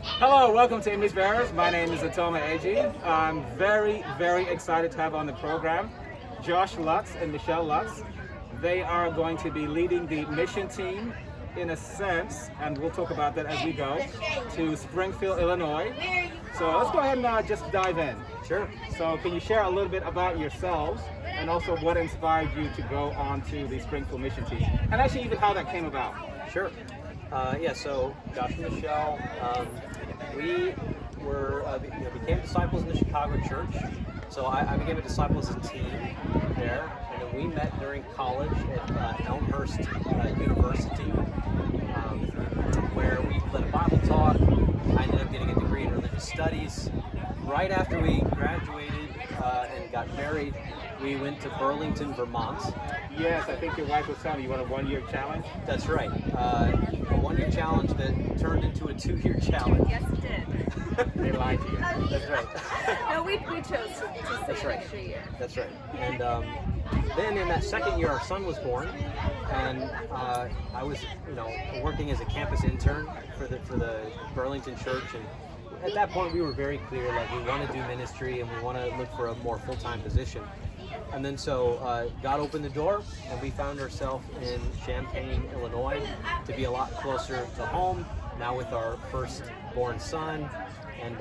Hello, welcome to Image Bearers. My name is Otoma Edje. I'm very, very excited to have on the program Josh Lutz and Michelle Lutz. They are going to be leading the mission team, in a sense, and we'll talk about that as we go, to Springfield, Illinois. So let's go ahead and just dive in. Sure. So can you share a little bit about yourselves and also what inspired you to go on to the Springfield mission team, and actually even how that came about? Sure. So Josh and Michelle, we became disciples in the Chicago church. So I became a disciple as a teen there, and then we met during college at Elmhurst University, where we led a Bible talk. I ended up getting a degree in religious studies. Right after we graduated and got married, we went to Burlington, Vermont. Yes, I think your wife was telling you want a one-year challenge. That's right. A one-year challenge that turned into a two-year challenge. Yes, it did. They lied to you. That's right. No, we chose to stay an extra year. That's right. And then in that second year, our son was born, and I was, working as a campus intern for the Burlington church. And at that point, we were very clear, like we want to do ministry and we want to look for a more full-time position. And then so God opened the door, and we found ourselves in Champaign, Illinois, to be a lot closer to home. Now with our first-born son, and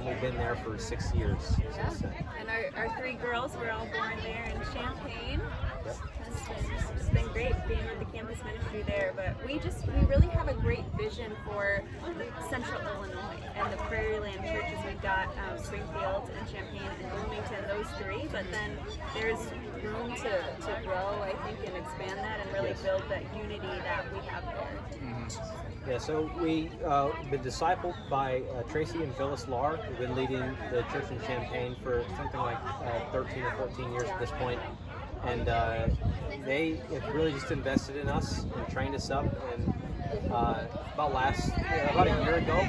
we've been there for 6 years since then. And our three girls were all born there in Champaign. Yep. It's been great being with the campus ministry there, but we really have a great vision for Central Illinois and the Prairie Land churches. We've got Springfield and Champaign and Bloomington, those three, but then there's room to grow, I think, and expand that and really build that unity that we have there. Mm-hmm. Yeah, so we've been discipled by Tracy and Phyllis Lahr, who've been leading the church in Champaign for something like 13 or 14 years at this point. And they have really just invested in us and trained us up. And about a year ago,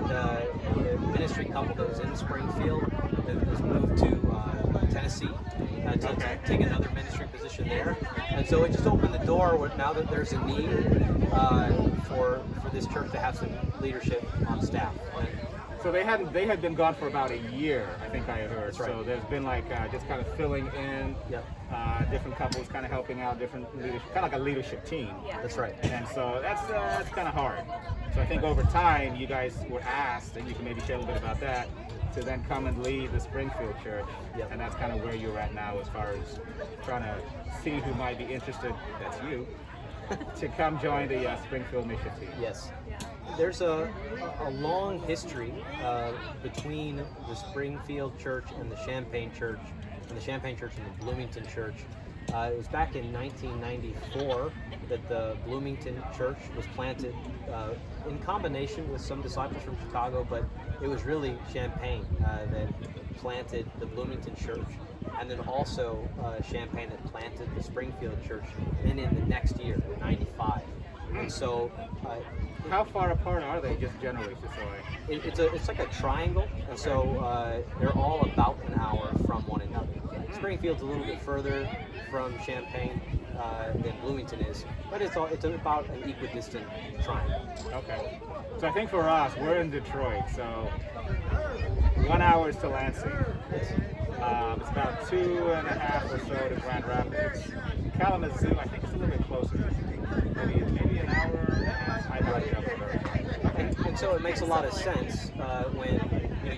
the ministry couple that was in Springfield was moved to Tennessee to take another ministry position there. And so it just opened the door now that there's a need for this church to have some leadership on staff. So they had been gone for about a year, I think I had heard. That's right. So there's been like just kind of filling in, different couples kind of helping out, different leadership, kind of like a leadership team. Yeah. That's right. And so that's kind of hard. So I think over time you guys were asked, and you can maybe share a little bit about that, to then come and lead the Springfield Church. Yep. And that's kind of where you're at now as far as trying to see who might be interested, that's you, to come join the Springfield mission team. Yes. There's a long history between the Springfield Church and the Champaign Church, and the Champaign Church and the Bloomington Church. It was back in 1994 that the Bloomington Church was planted in combination with some disciples from Chicago, but it was really Champaign that planted the Bloomington Church, and then also Champaign that planted the Springfield Church, and in the next year, 95. And so How far apart are they, just generally, it's like a triangle, and so they're all about an hour from one another. Springfield's a little bit further from Champaign than Bloomington is, but it's about an equidistant triangle. Okay. So I think for us, we're in Detroit, so 1 hour is to Lansing. It's about 2.5 or so to Grand Rapids. Kalamazoo, I think it's a little bit closer. Maybe an hour and a half. I might be up there. And so it makes a lot of sense when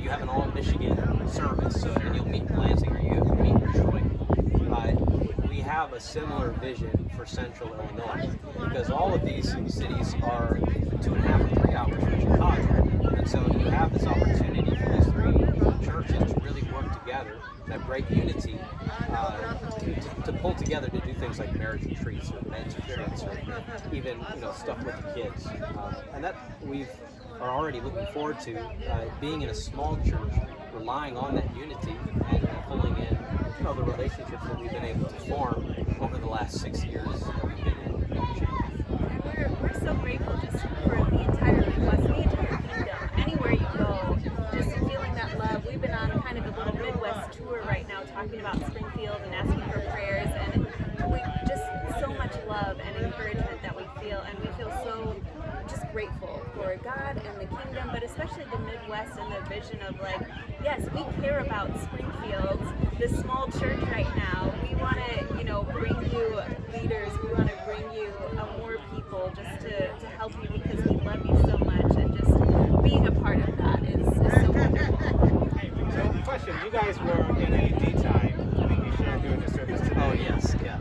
you have an all-Michigan service, so and you'll meet in Lansing or you meet in Detroit. We have a similar vision for Central Illinois, because all of these cities are 2.5 or 3 hours from Chicago, and so you have this opportunity for these three churches to really work together, that great unity, to pull together to do things like marriage retreats or men's retreats, or even stuff with the kids, and that are already looking forward to being in a small church, relying on that unity and pulling in the relationships that we've been able to form over the last 6 years that we've been in. We're so grateful just for the entire Midwest, the entire kingdom. Anywhere you go, just feeling that love. We've been on kind of a little Midwest tour right now, talking about Springfield and asking for prayers, and we just so much love and encouragement that we feel, and we feel so just grateful for for God and the kingdom, but especially the Midwest and the vision of like, yes, we care about Springfield, this small church right now. We want to, bring you leaders. We want to bring you more people just to help you because we love you so much, and just being a part of that is so wonderful. So, question: you guys were in AD time. I think you shared during the service today. Oh yes, yeah.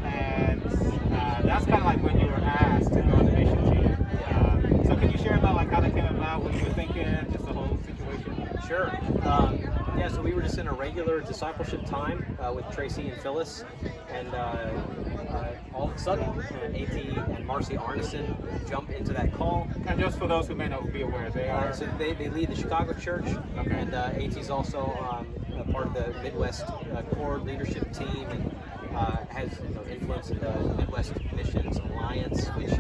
And that's kind of like when you were asked to go on the mission team. So can you share about like how that came about, what you were thinking, just the whole situation? Sure. Yeah, so we were just in a regular discipleship time with Tracy and Phyllis, and all of a sudden, A.T. and Marcy Arneson jump into that call. And just for those who may not be aware, they are... So they lead the Chicago church, Okay. and A.T.'s also a part of the Midwest core leadership team, and has influence in the Midwest Missions Alliance, which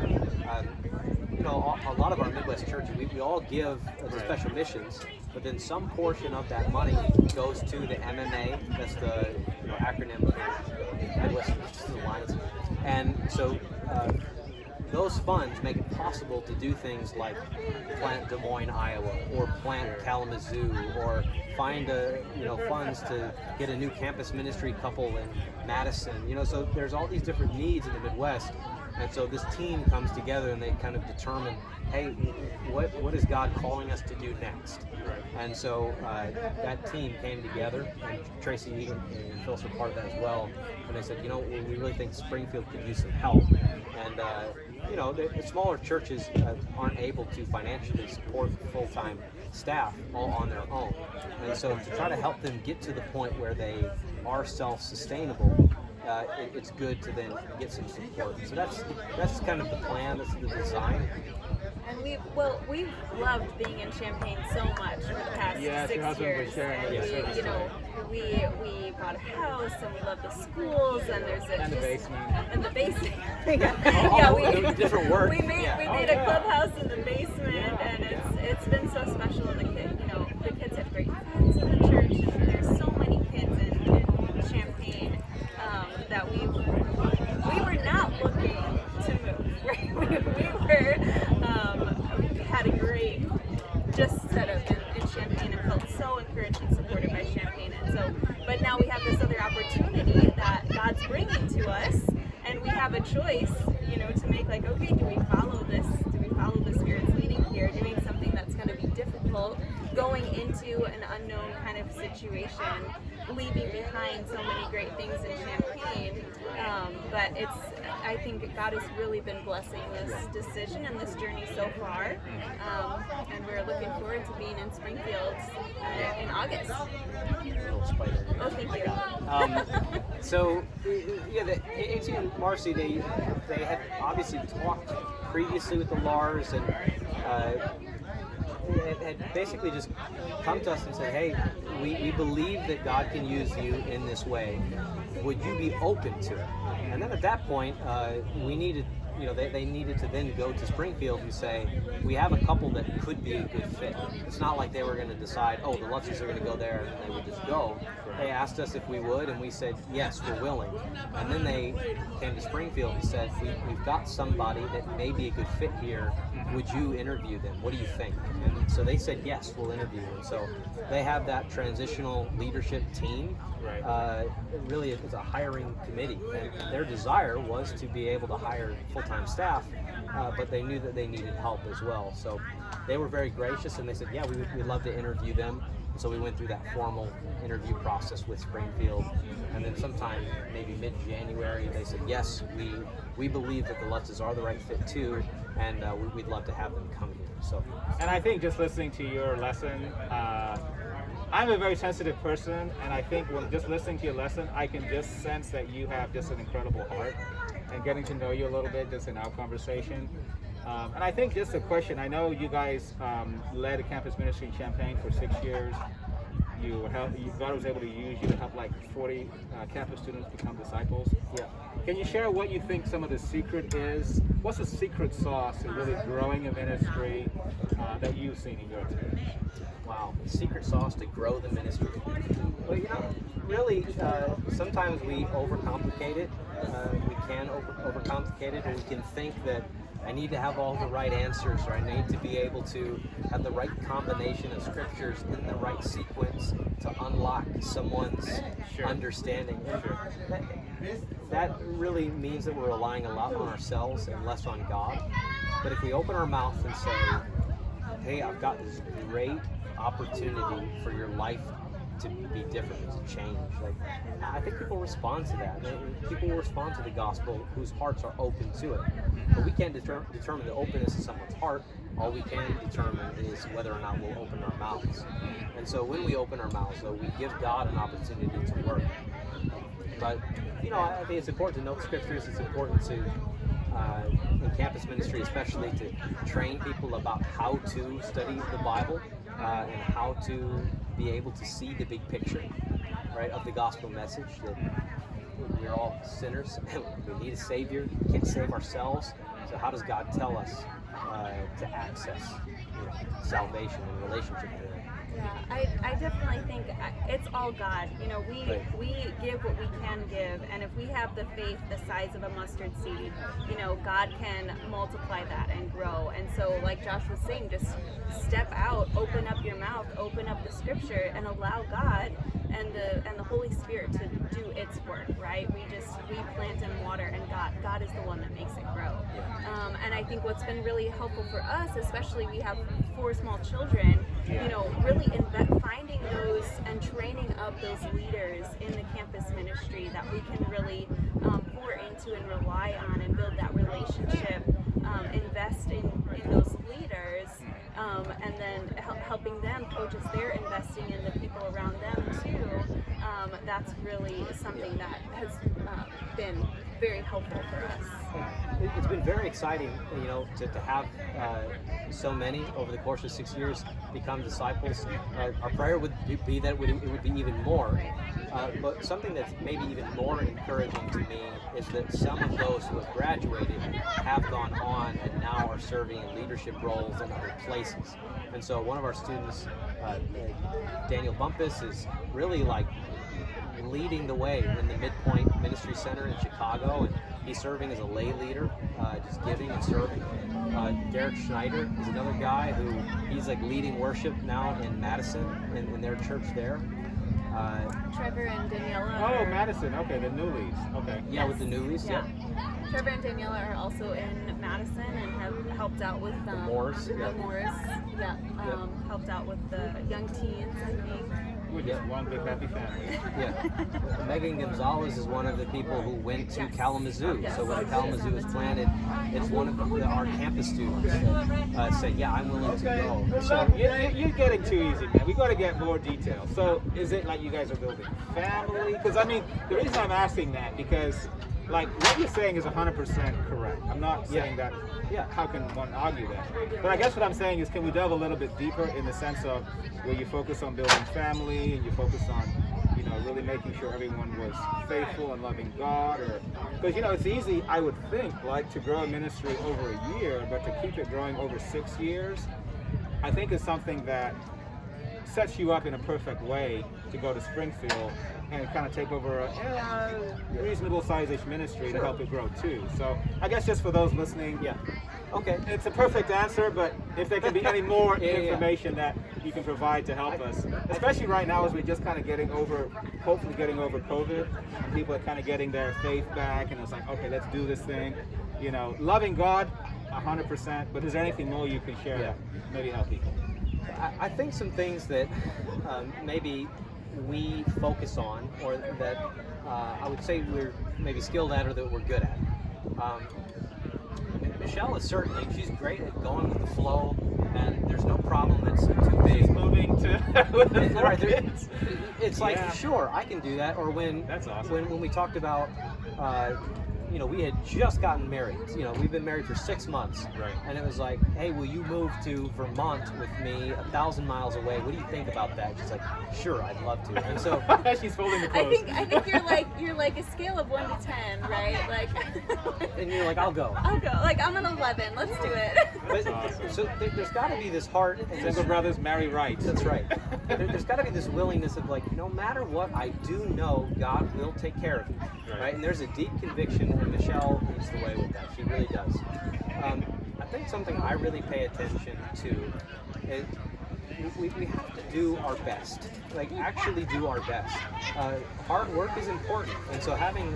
a lot of our Midwest churches, we all give to special missions, but then some portion of that money goes to the MMA. That's the acronym for Midwest Missions Alliance, and so those funds make it possible to do things like plant Des Moines, Iowa, or plant Kalamazoo, or find funds to get a new campus ministry couple in Madison. So there's all these different needs in the Midwest, and so this team comes together and they kind of determine, hey, what is God calling us to do next? Right. And so that team came together, and Tracy and Phyllis were part of that as well. And they said, we really think Springfield could use some help. And the smaller churches aren't able to financially support full-time staff all on their own. And so to try to help them get to the point where they are self-sustainable, it's good to then get some support. So that's kind of the plan, that's the design. And we've loved being in Champaign so much for the past 6 years. And we bought a house, and we love the schools, and there's the basement. And the basement. Different work. We made a clubhouse in the basement, and it's been so special. And the kids have great friends in the church, and there's so many kids in Champaign that we were not looking to move. Right? We had a great setup in Champaign, and felt so encouraged and supported by Champaign. And but now we have this other opportunity that God's bringing to us, and we have a choice, to make like, okay, do we follow this? Do we follow the Spirit's leading here, doing something that's going to be difficult, going into an unknown kind of situation, leaving behind so many great things in Champaign. But I think God has really been blessing this decision and this journey so far. And we're looking forward to being in Springfield in August. Little spider. Oh, thank you. So, the A.T. and Marcy, they had obviously talked previously with the Lars, and had basically just come to us and said, hey, we believe that God can use you in this way. Would you be open to it? And then at that point, we needed, they needed to then go to Springfield and say, we have a couple that could be a good fit. It's not like they were going to decide, the Lutzes are going to go there, and they would just go. They asked us if we would, and we said, yes, we're willing. And then they came to Springfield and said, we've got somebody that may be a good fit here. Would you interview them? What do you think? And so they said, yes, we'll interview them. So they have that transitional leadership team. Right. Really, it's a hiring committee. And their desire was to be able to hire full-time staff, but they knew that they needed help as well. So they were very gracious, and they said, yeah, we'd love to interview them. And so we went through that formal interview process with Springfield, and then sometime maybe mid-January they said, yes, we believe that the Lutzes are the right fit too, and we'd love to have them come here. So, and I think just listening to your lesson, I'm a very sensitive person, and I think when just listening to your lesson, I can just sense that you have just an incredible heart, and getting to know you a little bit just in our conversation. And I think just a question, I know you guys led a campus ministry in Champaign for 6 years. God was able to use you to help like 40 campus students become disciples. yeah. Can you share what you think some of the secret is? What's the secret sauce in really growing a ministry that you've seen in your experience? Wow, the secret sauce to grow the ministry. Well, really, sometimes we overcomplicate it. We can overcomplicate it, or we can think that I need to have all the right answers, or I need to be able to have the right combination of scriptures in the right sequence to unlock someone's understanding. That really means that we're relying a lot on ourselves and less on God. But if we open our mouth and say, hey, I've got this great opportunity for your life to be different, to change. Like, I think people respond to that. People will respond to the gospel whose hearts are open to it. But we can't determine the openness of someone's heart. All we can determine is whether or not we'll open our mouths. And so when we open our mouths, though, we give God an opportunity to work. But, I think it's important to know the scriptures. It's important to, in campus ministry especially, to train people about how to study the Bible and how to be able to see the big picture, right, of the gospel message, that we're all sinners and we need a Savior. We can't save ourselves. So how does God tell us to access salvation and relationship with Him? Yeah, I definitely think it's all God. We give what we can give, and if we have the faith the size of a mustard seed, God can multiply that and grow. And so, like Josh was saying, just step out, open up your mouth, open up the scripture, and allow God and the Holy Spirit to do its work, right? We plant and water, and God is the one that makes it grow. And I think what's been really helpful for us, especially we have 4 small children, really finding those and training up those leaders in the campus ministry that we can really pour into and rely on and build that relationship, invest in those leaders, and then helping them coach as they're investing in the people around them too. That's really something that has been very helpful for us. It's been very exciting, to have so many over the course of 6 years become disciples. Our prayer would be that it would be even more. But something that's maybe even more encouraging to me is that some of those who have graduated have gone on and now are serving in leadership roles in other places. And so one of our students, Daniel Bumpus, is really like leading the way in the Midpoint Ministry Center in Chicago, and he's serving as a lay leader, just giving and serving. Derek Schneider is another guy who he's like leading worship now in Madison in their church there. Trevor and Daniela. Oh, Madison. Okay, the Newlies. Okay. Yeah, Yes. with the Newlies. Yeah. Trevor and Daniela are also in Madison and have helped out with The Moores. the Moores. Yeah. Helped out with the young teens, I think. We're just one big happy family. Yeah. Megan Gonzalez is one of the people who went to Yes. Kalamazoo. Yes. So when Kalamazoo was planted, it's one of our campus students that said, yeah, I'm willing to go. So you're getting too easy, man. We got to get more details. So is it like you guys are building family? Because the reason I'm asking that, because like what you're saying is 100% correct. I'm not saying that. Yeah. How can one argue that? But I guess what I'm saying is, can we delve a little bit deeper in the sense of where you focus on building family and you focus on, really making sure everyone was faithful and loving God, or because it's easy, I would think, like to grow a ministry over a year, but to keep it growing over 6 years, I think is something that sets you up in a perfect way to go to Springfield and kind of take over a reasonable size-ish ministry to help it grow too. So I guess just for those listening, okay, it's a perfect answer, but if there can be any more information that you can provide to help us, especially right now as we're just kind of hopefully getting over COVID, and people are kind of getting their faith back, and it's like, okay, let's do this thing. Loving God, 100%, but is there anything more you can share that maybe help people? I think some things that maybe we focus on, or that I would say we're maybe skilled at, or that we're good at. Michelle is certainly, she's great at going with the flow, and there's no problem that's too big. She's moving to with the Right, kids. It's like, sure, I can do that. Or That's awesome. when we talked about, we had just gotten married. We've been married for 6 months. Right. And it was like, hey, will you move to Vermont with me 1,000 miles away? What do you think about that? She's like, sure, I'd love to. And so she's folding the clothes. I think you're like a scale of 1 to 10, right? Like. and you're like, I'll go. Like, I'm an 11. Let's do it. But, awesome. So there's got to be this heart. And Single brothers marry right. That's right. There's got to be this willingness of like, no matter what, I do know God will take care of me. Right? And there's a deep conviction, and Michelle leads the way with that. She really does. I think something I really pay attention to is we have to do our best, like actually do our best. Hard work is important, and so having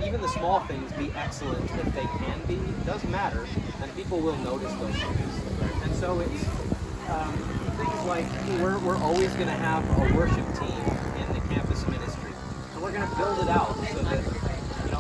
even the small things be excellent if they can be does matter, and people will notice those things. And so it's things like we're always going to have a worship team in the campus ministry, and we're going to build it out so that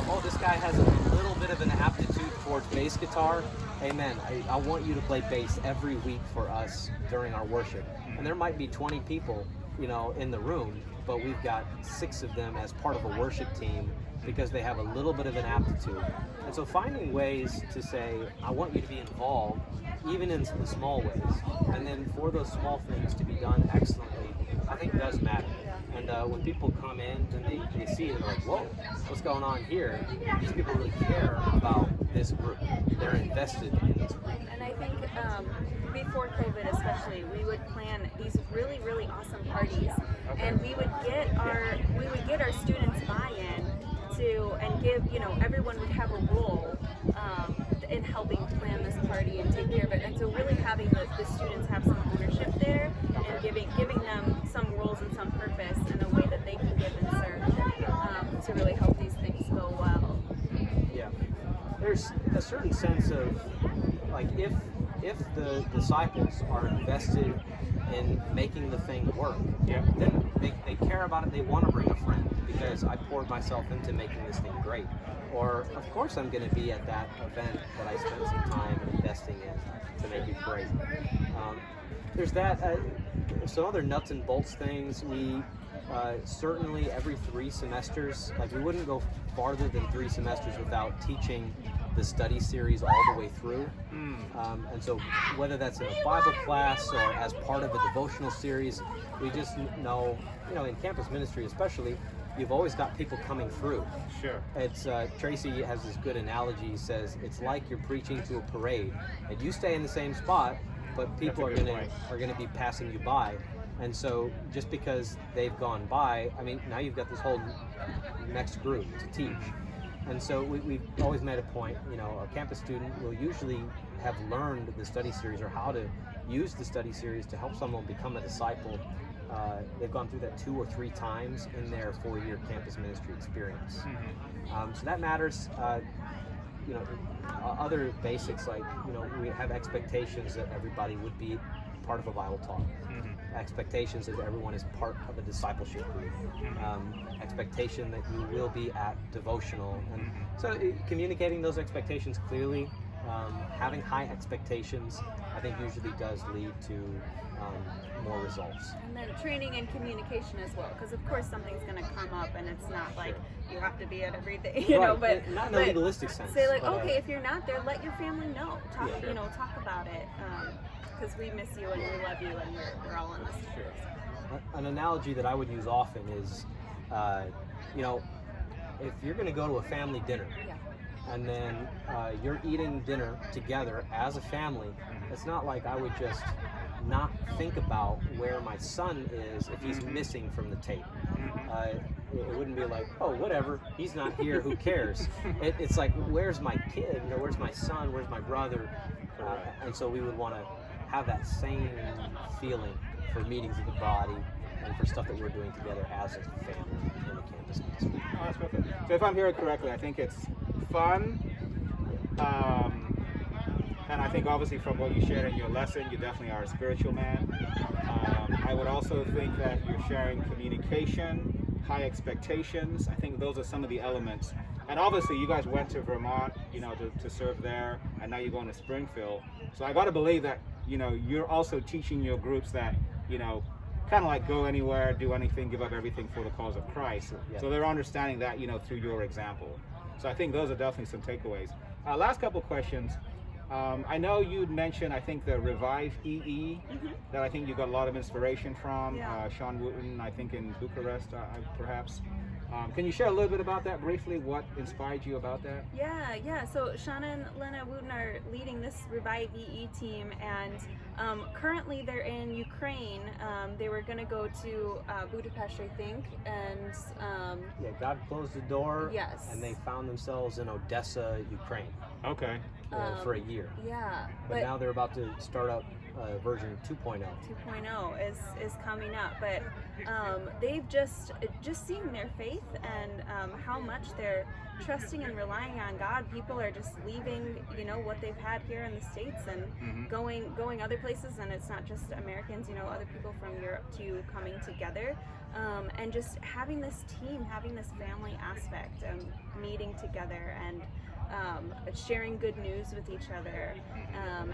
oh, this guy has a little bit of an aptitude towards bass guitar. Amen. I want you to play bass every week for us during our worship. And there might be 20 people, in the room, but we've got 6 of them as part of a worship team because they have a little bit of an aptitude. And so finding ways to say, I want you to be involved, even in the small ways, and then for those small things to be done excellently, I think does matter. And when people come in and they see it, they're like, whoa, what's going on here? These people really care about this group. They're invested in this group. And I think before COVID especially, we would plan these really, really awesome parties. And we would get our students buy-in and give, everyone would have a role in helping plan this party and take care of it. And so really having the students have some ownership there and giving them some roles and some purpose in a way that they can give and serve to really help these things go well. Yeah. There's a certain sense of, like, if the disciples are invested in making the thing work, then they care about it, they want to bring a friend because I poured myself into making this thing great. Or, of course, I'm going to be at that event that I spent some time investing in to make it great. There's that. Some other nuts and bolts things. We certainly every 3 semesters, like we wouldn't go farther than 3 semesters without teaching the study series all the way through. And so whether that's in a Bible class or as part of a devotional series, we just know, in campus ministry especially, you've always got people coming through. Sure. It's Tracy has this good analogy. He says it's like you're preaching to a parade, and you stay in the same spot, but people are going to be passing you by. And so just because they've gone by, now you've got this whole next group to teach. And so we've always made a point, a campus student will usually have learned the study series or how to use the study series to help someone become a disciple. They've gone through that 2 or 3 times in their 4-year campus ministry experience. So that matters. Other basics like, we have expectations that everybody would be part of a Bible talk. Expectations that everyone is part of a discipleship group. Expectation that you will be at devotional. And so communicating those expectations clearly, having high expectations, I think usually does lead to more results. And then training and communication as well, because of course something's going to come up, and it's not like you have to be at everything, but not in a legalistic sense. Say like, okay, if you're not there, let your family know. Talk, talk about it, because we miss you and we love you, and we're all in this. Sure. An analogy that I would use often is, if you're going to go to a family dinner. And then you're eating dinner together as a family, it's not like I would just not think about where my son is if he's missing from the tape. It wouldn't be like, oh, whatever, he's not here, who cares? It's like, where's my kid? where's my son? Where's my brother? And so we would want to have that same feeling for meetings of the body and for stuff that we're doing together as a family in the campus ministry. Oh, that's perfect. So if I'm hearing correctly, I think it's fun, and I think obviously from what you shared in your lesson, you definitely are a spiritual man. I would also think that you're sharing communication, high expectations. I think those are some of the elements. And obviously you guys went to Vermont, to serve there, and now you're going to Springfield. So I got to believe that, you're also teaching your groups that, kind of like go anywhere, do anything, give up everything for the cause of Christ. Yeah. So they're understanding that, through your example. So I think those are definitely some takeaways. Last couple questions. I know you'd mentioned, I think, the Revive EE, that I think you got a lot of inspiration from. Sean Wooten, I think in Bucharest, perhaps. Can you share a little bit about that briefly? What inspired you about that? Yeah. So Sean and Lena Wooten are leading this Revive EE team, and currently they're in Ukraine. They were going to go to Budapest, I think, and God closed the door. Yes. And they found themselves in Odessa, Ukraine. Okay. for a year. Yeah, But now they're about to start up version 2.0. 2.0 is coming up, but they've just seeing their faith and how much they're trusting and relying on God. People are just leaving, what they've had here in the States and going other places, and it's not just Americans, other people from Europe too coming together, and just having this team, having this family aspect, meeting together and sharing good news with each other,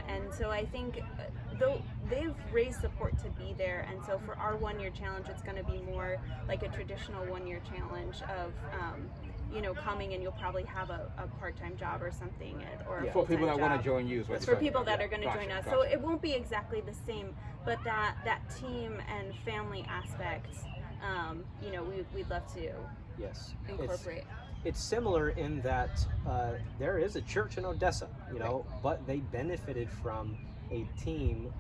and so I think though they've raised support to be there, and so for our 1-year challenge, it's going to be more like a traditional 1-year challenge of coming, and you'll probably have a part-time job or something, or a for people that want to job. join you. It's for people that are going to Gotcha, join us. gotcha. So it won't be exactly the same, but that team and family aspect, we'd love to Yes. incorporate. It's similar in that there is a church in Odessa, but they benefited from a team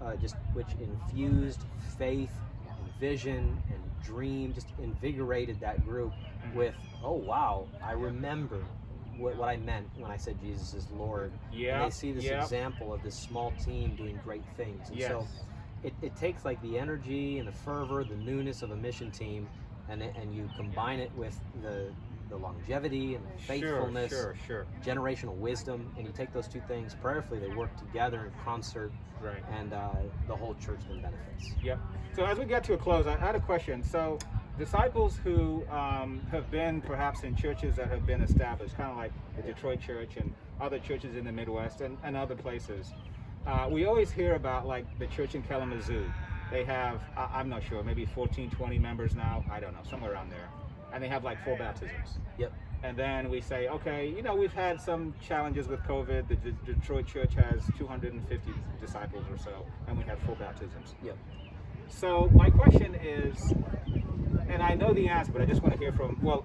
which infused faith and vision and dream, just invigorated that group with, oh wow, I remember what I meant when I said Jesus is Lord. And they see this example of this small team doing great things. And so it takes like the energy and the fervor, the newness of a mission team, and you combine it with the longevity and the faithfulness, generational wisdom, and you take those two things, prayerfully they work together in concert, and the whole church then benefits. Yep. So as we get to a close, I had a question. So disciples who have been perhaps in churches that have been established, kind of like the Detroit church and other churches in the Midwest and other places, we always hear about like the church in Kalamazoo. They have, I'm not sure, maybe 14, 20 members now, I don't know, somewhere around there. And they have like 4 baptisms. Yep. And then we say, okay, we've had some challenges with COVID. The Detroit church has 250 disciples or so, and we have 4 baptisms. Yep. So my question is, and I know the answer, but I just want to hear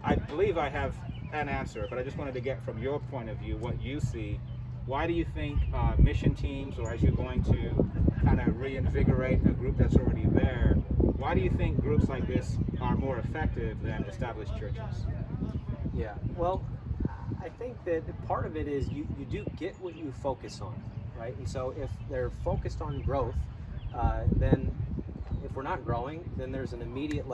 I believe I have an answer, but I just wanted to get from your point of view what you see. Why do you think mission teams, or as you're going to kind of reinvigorate a group that's already there, why do you think groups like this are more effective than established churches? Yeah, well, I think that part of it is you do get what you focus on, right? And so if they're focused on growth, then if we're not growing, then there's an immediate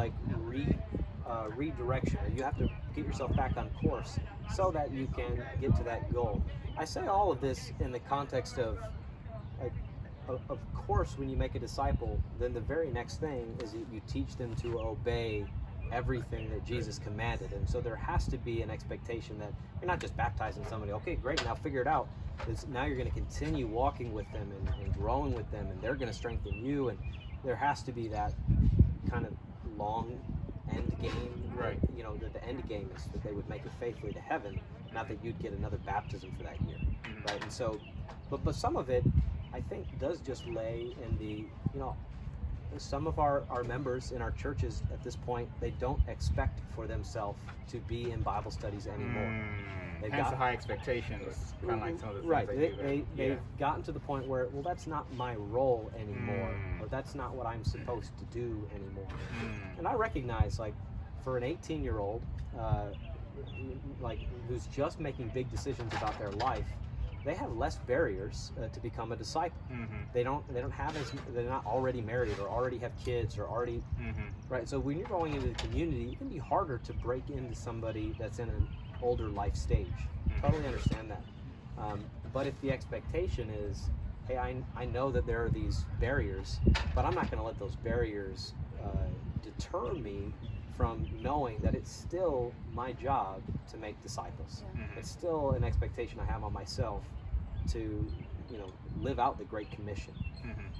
redirection. You have to get yourself back on course so that you can get to that goal. I say all of this in the context of course, when you make a disciple, then the very next thing is that you teach them to obey everything that Jesus commanded. And so there has to be an expectation that you're not just baptizing somebody, okay, great, now figure it out. Now you're going to continue walking with them and growing with them, and they're going to strengthen you. And there has to be that kind of long end game. Right. The end game is that they would make it faithfully to heaven, not that you'd get another baptism for that year. Right. And so, but some of it, I think, does just lay in the, some of our members in our churches at this point, they don't expect for themselves to be in Bible studies anymore. Hence the high expectations, kind of like some of the things they've gotten to the point where, well, that's not my role anymore, or that's not what I'm supposed to do anymore. And I recognize, like, for an 18-year-old, who's just making big decisions about their life, they have less barriers to become a disciple. They don't have they're not already married or already have kids or already right. So when you're going into the community, it can be harder to break into somebody that's in an older life stage. Totally understand that. But if the expectation is, hey, I know that there are these barriers, but I'm not going to let those barriers deter me from knowing that it's still my job to make disciples. It's still an expectation I have on myself to, live out the Great Commission.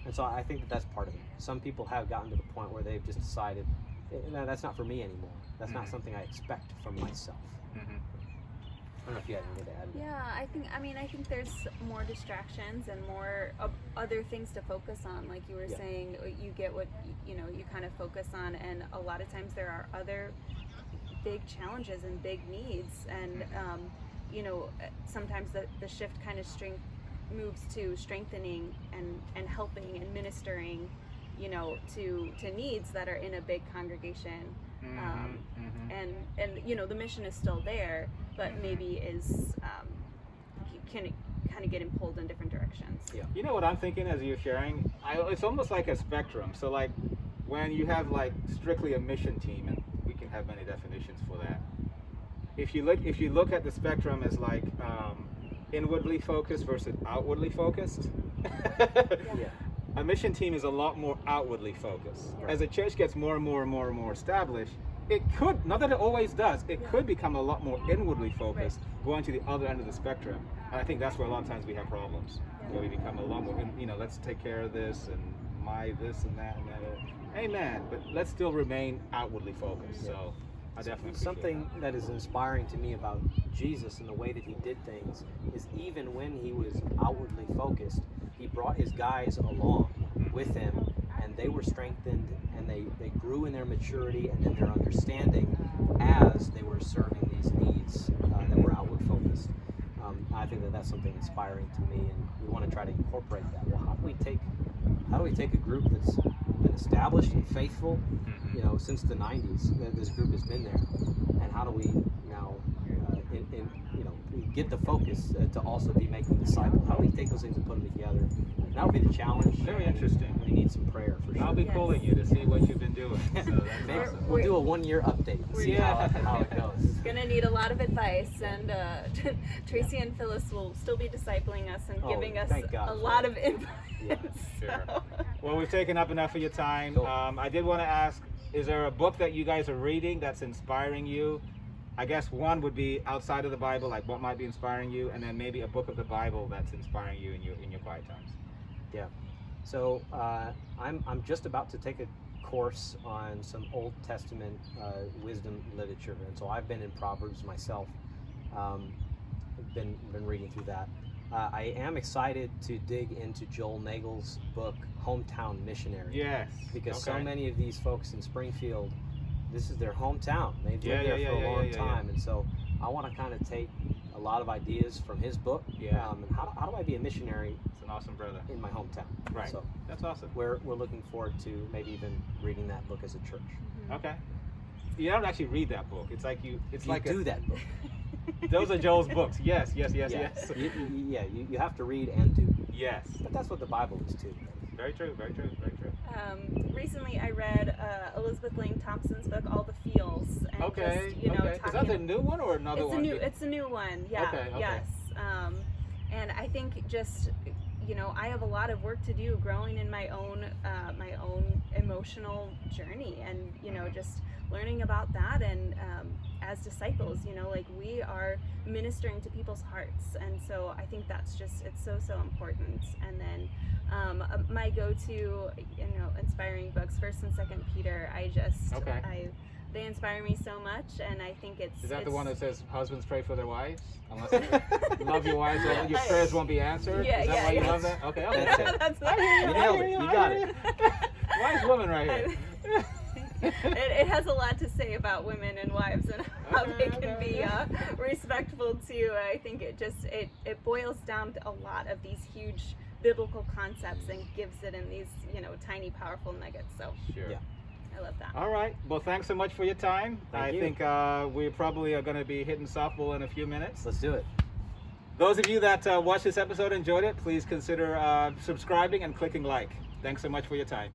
And so I think that's part of it. Some people have gotten to the point where they've just decided, no, that's not for me anymore. That's not something I expect from myself. I don't know if you had anything to add. Yeah, I think there's more distractions and more other things to focus on. Like you were saying, you get what you kind of focus on, and a lot of times there are other big challenges and big needs, and sometimes the shift kind of moves to strengthening and helping and ministering, to needs that are in a big congregation. And the mission is still there, but maybe is can kind of getting pulled in different directions. Yeah. You know what I'm thinking as you're sharing? It's almost like a spectrum. So like when you have like strictly a mission team, and we can have many definitions for that. If you look at the spectrum as like inwardly focused versus outwardly focused, Yeah. a mission team is a lot more outwardly focused. Right. As a church gets more and more and more and more established, it could, not that it always does, it could become a lot more inwardly focused, going to the other end of the spectrum. And I think that's where a lot of times we have problems, where we become a lot more, let's take care of this and my this and that and that. Amen. But let's still remain outwardly focused. So I definitely appreciate Something that is inspiring to me about Jesus and the way that he did things is even when he was outwardly focused, he brought his guys along with him, and they were strengthened, and they grew in their maturity and in their understanding as they were serving these needs that were outward focused. I think that that's something inspiring to me, and we want to try to incorporate that. Well, how do we take a group that's been established and faithful, since the 90s? This group has been there, and how do we now, get the focus to also be making disciples? How do we take those things and put them together? That would be the challenge. Very interesting. We need some prayer for sure. I'll be pulling you to see what you've been doing. So that's Maybe awesome. we'll do a 1-year update and see how it goes. Gonna need a lot of advice, and Tracy and Phyllis will still be discipling us and giving us thank God a for lot that. of input. Yeah. Sure. So- Well, we've taken up enough of your time. Cool. I did want to ask, is there a book that you guys are reading that's inspiring you? I guess one would be outside of the Bible, like what might be inspiring you, and then maybe a book of the Bible that's inspiring you in your quiet times. Yeah. So I'm just about to take a course on some Old Testament wisdom literature, and so I've been in Proverbs myself. Been reading through that. I am excited to dig into Joel Nagel's book, Hometown Missionary. Yes. Because okay. so many of these folks in Springfield, this is their hometown. They've Yeah, lived there yeah, for yeah, a long yeah, time, and so I want to kind of take a lot of ideas from his book. Yeah. And how do I be a missionary It's an awesome brother. in my hometown? Right. So That's awesome. we're looking forward to maybe even reading that book as a church. Okay. You don't actually read that book. It's like you Do that book. Those are Joel's books. Yes. Yeah. Yes. You have to read and do. Yes. But that's what the Bible is too. Very true. Very true. Very true. Recently, I read Elizabeth Lang Thompson's book, All the Feels. And Okay. Just, okay. Is that the new one or another one? It's a new one. Yeah. Okay, okay. Yes. And I think just, I have a lot of work to do growing in my own emotional journey, and just learning about that, and as disciples, we are ministering to people's hearts, and so I think that's just, it's so important. And then my go-to inspiring books, 1st and 2nd Peter, they inspire me so much, and I think it's... Is that the one that says husbands pray for their wives? Unless love your wives, or your prayers won't be answered? Yeah, Is that why you yeah. love that? Okay. That's it. That's You nailed it. You got it. Wise woman right here. it has a lot to say about women and wives, and how Okay, they can okay, be respectful too. I think it boils down to a lot of these huge biblical concepts and gives it in these tiny powerful nuggets. So Sure. Yeah. I love that. All right. Well, thanks so much for your time. Thank you. think we probably are going to be hitting softball in a few minutes. Let's do it. Those of you that watched this episode, enjoyed it, please consider subscribing and clicking like. Thanks so much for your time.